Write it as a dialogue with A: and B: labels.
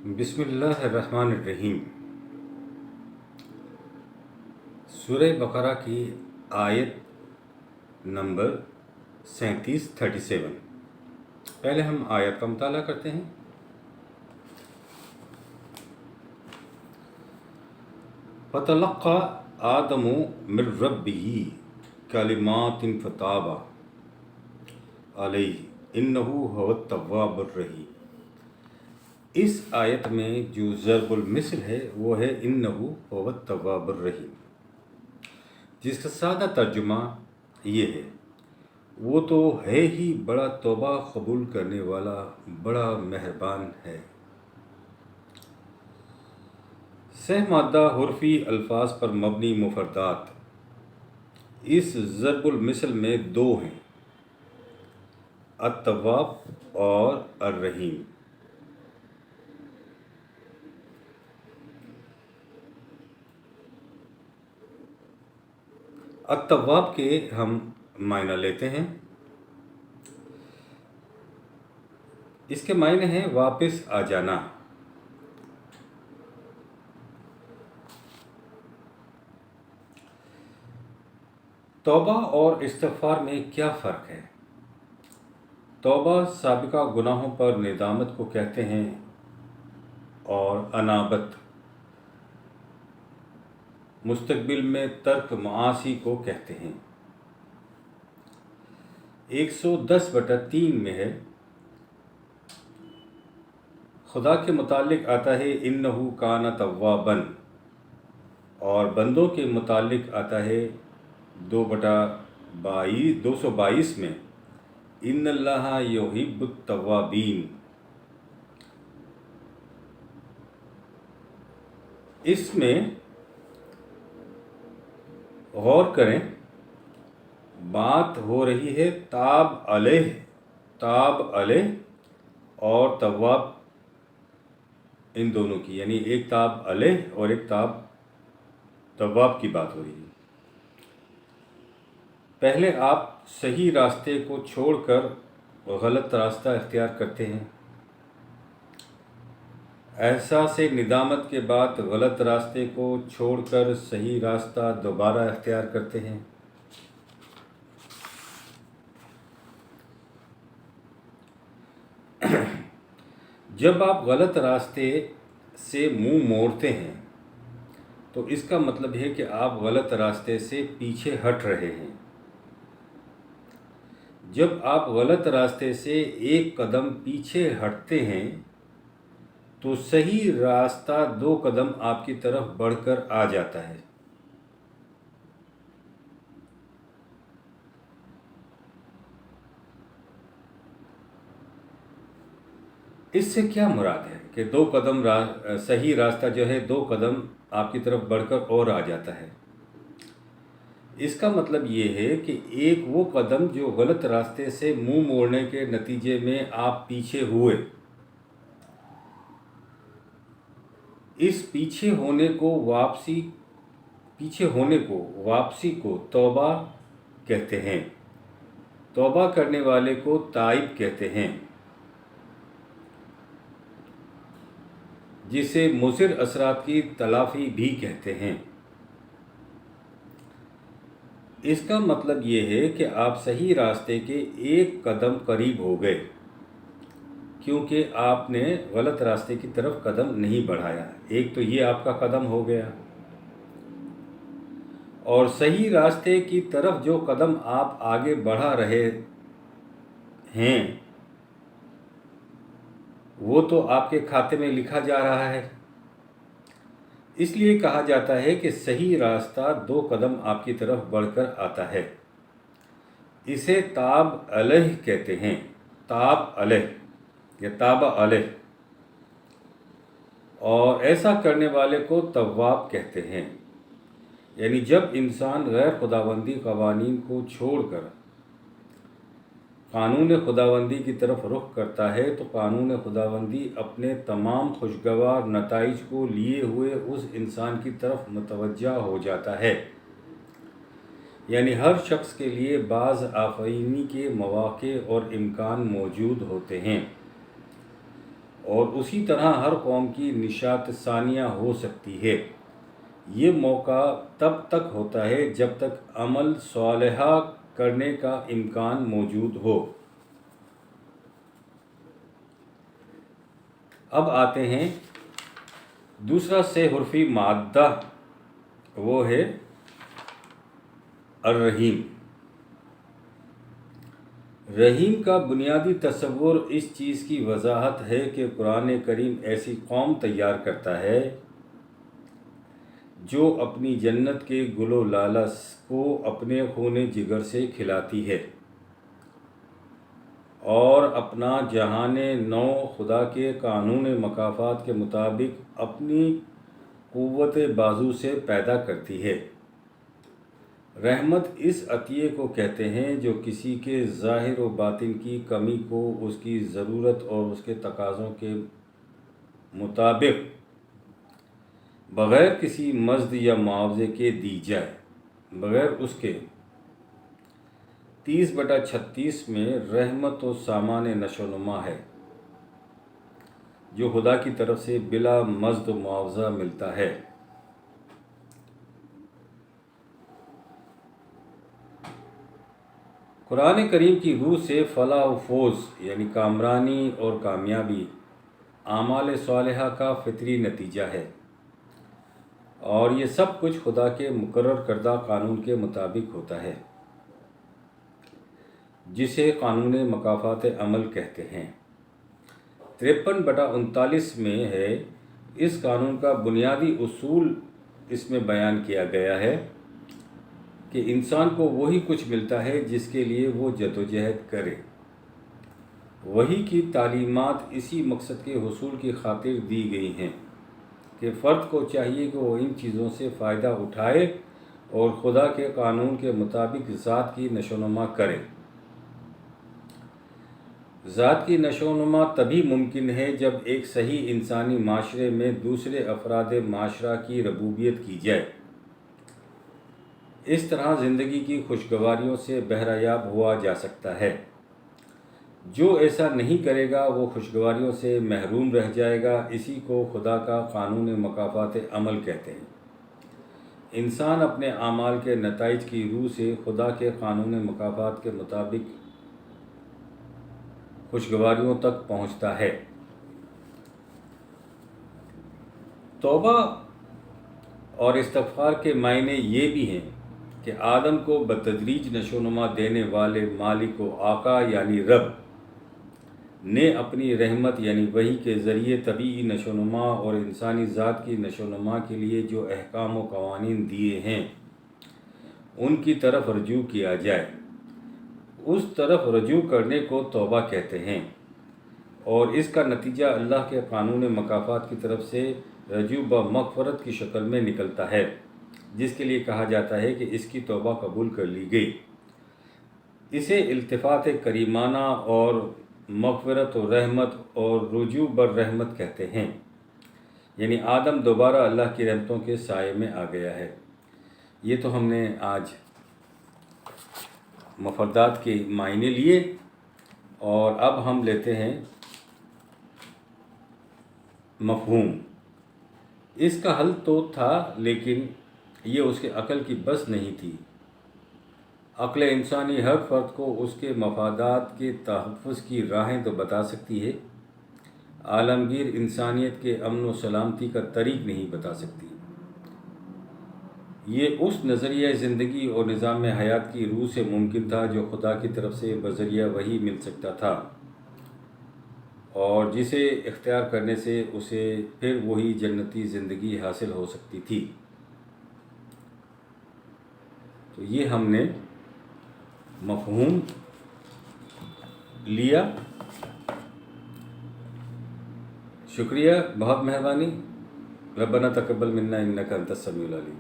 A: بسم اللہ الرحمن الرحیم۔ سورہ بقرہ کی آیت نمبر 37۔ پہلے ہم آیت کا مطالعہ کرتے ہیں۔ فَتَلَقَّى آدَمُ مِن رَّبِّهِ كَلِمَاتٍ فَتَابَ عَلَيْهِ إِنَّهُ هُوَ التَّوَّابُ الرَّحِيمُ۔ اس آیت میں جو ضرب المثل ہے وہ ہے انہو هو التواب الرحیم، جس کا سادہ ترجمہ یہ ہے وہ تو ہے ہی بڑا توبہ قبول کرنے والا، بڑا مہربان ہے۔ سہ مادہ حرفی الفاظ پر مبنی مفردات اس ضرب المثل میں دو ہیں، التواب اور الرحیم۔ التواب کے ہم معنی لیتے ہیں۔ اس کے معنی ہیں واپس آ جانا۔ توبہ اور استغفار میں کیا فرق ہے؟ توبہ سابقہ گناہوں پر ندامت کو کہتے ہیں اور انابت مستقبل میں ترک معاصی کو کہتے ہیں۔ 110/3 میں ہے، خدا کے متعلق آتا ہے انہو کان توابا، اور بندوں کے متعلق آتا ہے 222 میں ان اللہ یحب التوابین۔ اس میں غور کریں، بات ہو رہی ہے تاب علیہ اور تواب، ان دونوں کی، یعنی ایک تاب علیہ اور ایک تواب کی بات ہو رہی ہے۔ پہلے آپ صحیح راستے کو چھوڑ کر غلط راستہ اختیار کرتے ہیں، احساس ندامت کے بعد غلط راستے کو چھوڑ کر صحیح راستہ دوبارہ اختیار کرتے ہیں۔ جب آپ غلط راستے سے منہ موڑتے ہیں تو اس کا مطلب ہے کہ آپ غلط راستے سے پیچھے ہٹ رہے ہیں۔ جب آپ غلط راستے سے ایک قدم پیچھے ہٹتے ہیں تو صحیح راستہ 2 قدم آپ کی طرف بڑھ کر آ جاتا ہے۔ اس سے کیا مراد ہے کہ 2 قدم صحیح راستہ جو ہے 2 قدم آپ کی طرف بڑھ کر اور آ جاتا ہے؟ اس کا مطلب یہ ہے کہ ایک وہ قدم جو غلط راستے سے منہ موڑنے کے نتیجے میں آپ پیچھے ہوئے، اس پیچھے ہونے کو واپسی کو توبہ کہتے ہیں۔ توبہ کرنے والے کو تائب کہتے ہیں، جسے مضر اثرات کی تلافی بھی کہتے ہیں۔ اس کا مطلب یہ ہے کہ آپ صحیح راستے کے ایک قدم قریب ہو گئے، کیونکہ آپ نے غلط راستے کی طرف قدم نہیں بڑھایا۔ ایک تو یہ آپ کا قدم ہو گیا، اور صحیح راستے کی طرف جو قدم آپ آگے بڑھا رہے ہیں وہ تو آپ کے کھاتے میں لکھا جا رہا ہے۔ اس لیے کہا جاتا ہے کہ صحیح راستہ 2 قدم آپ کی طرف بڑھ کر آتا ہے۔ اسے تاب علیہ کہتے ہیں، تاب علیہ یا تاب علیہ، اور ایسا کرنے والے کو تواب کہتے ہیں۔ یعنی جب انسان غیر خداوندی قوانین کو چھوڑ کر قانون خداوندی کی طرف رخ کرتا ہے تو قانون خداوندی اپنے تمام خوشگوار نتائج کو لیے ہوئے اس انسان کی طرف متوجہ ہو جاتا ہے۔ یعنی ہر شخص کے لیے بعض آفرینی کے مواقع اور امکان موجود ہوتے ہیں، اور اسی طرح ہر قوم کی نشات ثانیہ ہو سکتی ہے۔ یہ موقع تب تک ہوتا ہے جب تک عمل صالحہ کرنے کا امکان موجود ہو۔ اب آتے ہیں دوسرا سے حرفی مادہ، وہ ہے الرحیم۔ رحیم کا بنیادی تصور اس چیز کی وضاحت ہے کہ قرآن کریم ایسی قوم تیار کرتا ہے جو اپنی جنت کے گل و لالس کو اپنے خون جگر سے کھلاتی ہے اور اپنا جہان نو خدا کے قانون مکافات کے مطابق اپنی قوت بازو سے پیدا کرتی ہے۔ رحمت اس عطیے کو کہتے ہیں جو کسی کے ظاہر و باطن کی کمی کو اس کی ضرورت اور اس کے تقاضوں کے مطابق بغیر کسی مزد یا معاوضے کے دی جائے۔ بغیر اس کے 30/36 میں رحمت و سامان نشو و نما ہے جو خدا کی طرف سے بلا مزد و معاوضہ ملتا ہے۔ قرآن کریم کی روح سے فلاح و فوز یعنی کامرانی اور کامیابی اعمال صالحہ کا فطری نتیجہ ہے، اور یہ سب کچھ خدا کے مقرر کردہ قانون کے مطابق ہوتا ہے جسے قانون مکافات عمل کہتے ہیں۔ 53/39 میں ہے۔ اس قانون کا بنیادی اصول اس میں بیان کیا گیا ہے کہ انسان کو وہی کچھ ملتا ہے جس کے لیے وہ جدوجہد کرے۔ وحی کی تعلیمات اسی مقصد کے حصول کی خاطر دی گئی ہیں کہ فرد کو چاہیے کہ وہ ان چیزوں سے فائدہ اٹھائے اور خدا کے قانون کے مطابق ذات کی نشو و نما کرے۔ ذات کی نشو و نما تبھی ممکن ہے جب ایک صحیح انسانی معاشرے میں دوسرے افراد معاشرہ کی ربوبیت کی جائے۔ اس طرح زندگی کی خوشگواریوں سے بہرہ یاب ہوا جا سکتا ہے۔ جو ایسا نہیں کرے گا وہ خوشگواریوں سے محروم رہ جائے گا۔ اسی کو خدا کا قانون مکافات عمل کہتے ہیں۔ انسان اپنے اعمال کے نتائج کی روح سے خدا کے قانون مکافات کے مطابق خوشگواریوں تک پہنچتا ہے۔ توبہ اور استغفار کے معنی یہ بھی ہیں کہ آدم کو بتدریج نشو و نما دینے والے مالک و آقا یعنی رب نے اپنی رحمت یعنی وحی کے ذریعے طبیعی نشو و نما اور انسانی ذات کی نشو و نما کے لیے جو احکام و قوانین دیے ہیں ان کی طرف رجوع کیا جائے۔ اس طرف رجوع کرنے کو توبہ کہتے ہیں، اور اس کا نتیجہ اللہ کے قانون مکافات کی طرف سے رجوع بمغفرت کی شکل میں نکلتا ہے، جس کے لیے کہا جاتا ہے کہ اس کی توبہ قبول کر لی گئی۔ اسے التفات کریمانہ اور مغفرت و رحمت اور رجوع بالرحمت کہتے ہیں، یعنی آدم دوبارہ اللہ کی رحمتوں کے سائے میں آ گیا ہے۔ یہ تو ہم نے آج مفردات کے معنی لیے، اور اب ہم لیتے ہیں مفہوم۔ اس کا حل تو تھا لیکن یہ اس کے عقل کی بس نہیں تھی۔ عقل انسانی ہر فرد کو اس کے مفادات کے تحفظ کی راہیں تو بتا سکتی ہے، عالمگیر انسانیت کے امن و سلامتی کا طریق نہیں بتا سکتی۔ یہ اس نظریہ زندگی اور نظام حیات کی روح سے ممکن تھا جو خدا کی طرف سے بذریعہ وحی مل سکتا تھا، اور جسے اختیار کرنے سے اسے پھر وہی جنتی زندگی حاصل ہو سکتی تھی۔ تو یہ ہم نے مفہوم لیا۔ شکریہ، بہت مہربانی۔ ربنا تقبل منا انک انت السمیع العلیم۔